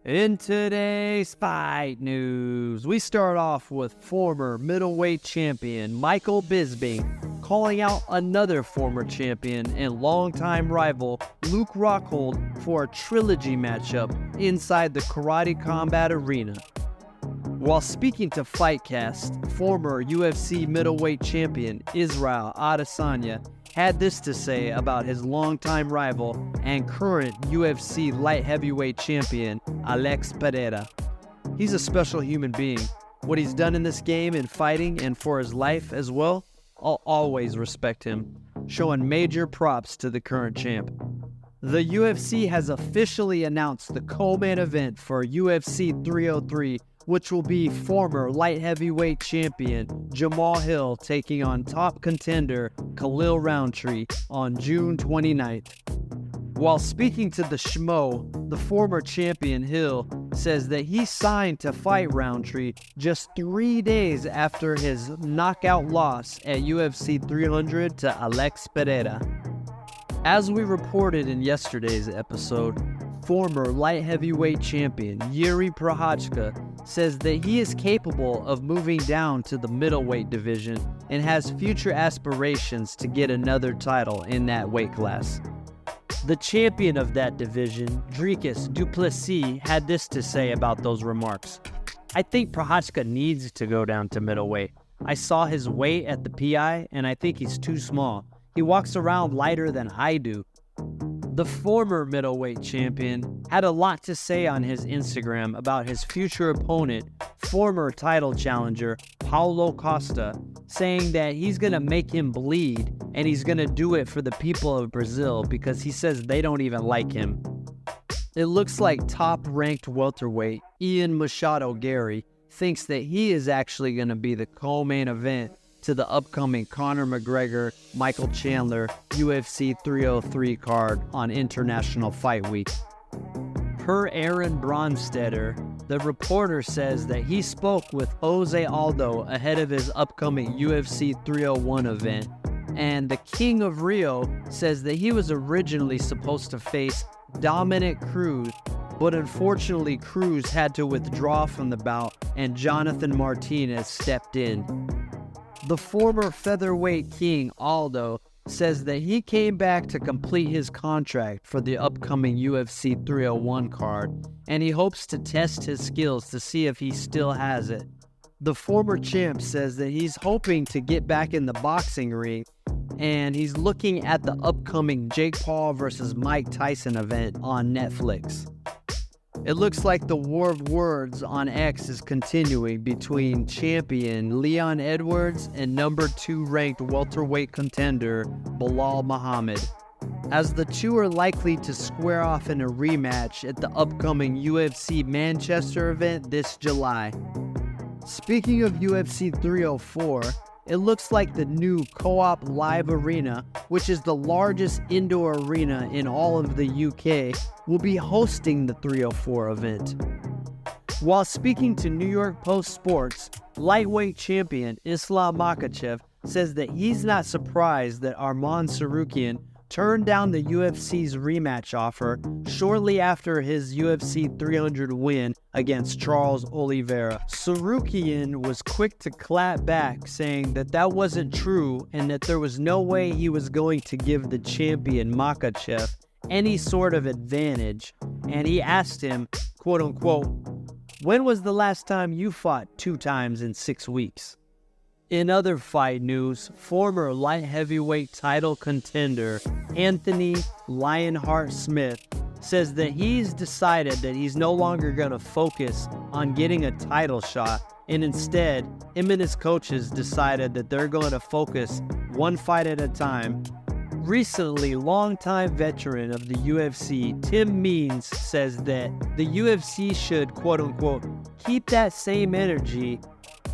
In today's fight news, we start off with former middleweight champion Michael Bisping calling out another former champion and longtime rival Luke Rockhold for a trilogy matchup inside the Karate Combat Arena. While speaking to Fightcast, former UFC middleweight champion Israel Adesanya had this to say about his longtime rival and current UFC light heavyweight champion, Alex Pereira. He's a special human being. What he's done in this game in fighting and for his life as well, I'll always respect him, showing major props to the current champ. The UFC has officially announced the co-main event for UFC 303, which will be former light heavyweight champion Jamal Hill taking on top contender Khalil Roundtree on June 29th. While speaking to the Schmo, the former champion Hill says that he signed to fight Roundtree just 3 days after his knockout loss at UFC 300 to Alex Pereira. As we reported in yesterday's episode, former light heavyweight champion Yuri Prochazka says that he is capable of moving down to the middleweight division and has future aspirations to get another title in that weight class. The champion of that division, Dricus du Plessis, had this to say about those remarks. "I think Prochazka needs to go down to middleweight. I saw his weight at the PI and I think he's too small. He walks around lighter than I do." The former middleweight champion had a lot to say on his Instagram about his future opponent, former title challenger Paulo Costa, saying that he's going to make him bleed and he's going to do it for the people of Brazil because he says they don't even like him. It looks like top-ranked welterweight Ian Machado Garry thinks that he is actually going to be the co-main event to the upcoming Conor McGregor-Michael Chandler UFC 303 card on International Fight Week. Per Aaron Bronstetter, the reporter says that he spoke with Jose Aldo ahead of his upcoming UFC 301 event, and the King of Rio says that he was originally supposed to face Dominic Cruz, but unfortunately Cruz had to withdraw from the bout and Jonathan Martinez stepped in. The former featherweight king Aldo says that he came back to complete his contract for the upcoming UFC 301 card, and he hopes to test his skills to see if he still has it. The former champ says that he's hoping to get back in the boxing ring, and he's looking at the upcoming Jake Paul versus Mike Tyson event on Netflix. It looks like the war of words on X is continuing between champion Leon Edwards and number 2 ranked welterweight contender Belal Muhammad, as the two are likely to square off in a rematch at the upcoming UFC Manchester event this July. Speaking of UFC 304, it looks like the new Co-op Live Arena, which is the largest indoor arena in all of the UK, will be hosting the 304 event. While speaking to New York Post Sports, lightweight champion Islam Makhachev says that he's not surprised that Arman Tsarukyan turned down the UFC's rematch offer shortly after his UFC 300 win against Charles Oliveira. Tsarukyan was quick to clap back, saying that that wasn't true and that there was no way he was going to give the champion Makhachev any sort of advantage, and he asked him, quote-unquote, "When was the last time you fought 2 times in 6 weeks?" In other fight news, former light heavyweight title contender Anthony Lionheart Smith says that he's decided that he's no longer going to focus on getting a title shot, and instead, him and his coaches decided that they're going to focus one fight at a time. Recently, longtime veteran of the UFC, Tim Means, says that the UFC should, quote-unquote, keep that same energy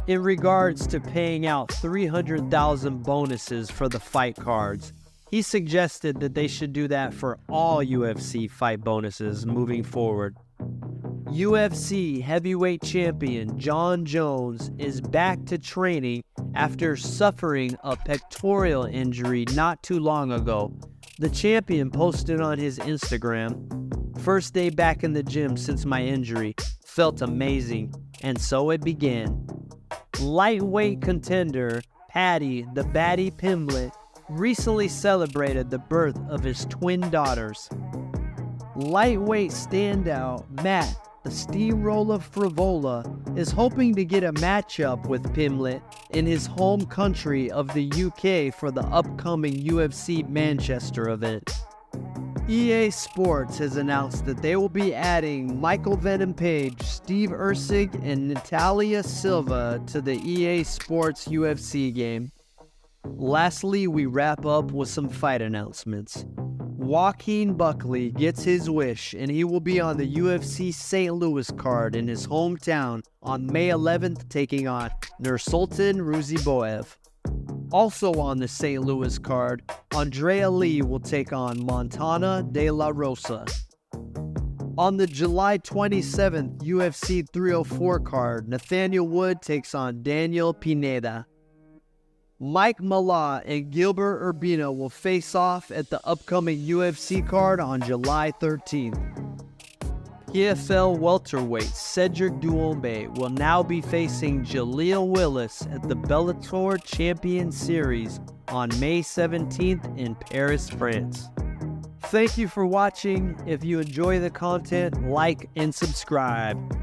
in regards to paying out 300,000 bonuses for the fight cards. He suggested that they should do that for all UFC fight bonuses moving forward. UFC heavyweight champion John Jones is back to training after suffering a pectoral injury not too long ago. The champion posted on his Instagram, first day back in the gym since my injury. Felt amazing, and so it began. Lightweight contender Paddy the Baddy Pimblett recently celebrated the birth of his twin daughters. Lightweight standout Matt the Steamroller Frivola is hoping to get a matchup with Pimblett in his home country of the UK for the upcoming UFC Manchester event. EA Sports has announced that they will be adding Michael Venom Page, Steve Erceg, and Natalia Silva to the EA Sports UFC game. Lastly, we wrap up with some fight announcements. Joaquin Buckley gets his wish, and he will be on the UFC St. Louis card in his hometown on May 11th, taking on Nursultan Ruziboev. Also on the St. Louis card, Andrea Lee will take on Montana De La Rosa. On the July 27th UFC 304 card, Nathaniel Wood takes on Daniel Pineda. Mike Malott and Gilbert Urbina will face off at the upcoming UFC card on July 13th. PFL welterweight Cedric Doumbé will now be facing Jaleel Willis at the Bellator Champion Series on May 17th in Paris, France. Thank you for watching. If you enjoy the content, like and subscribe.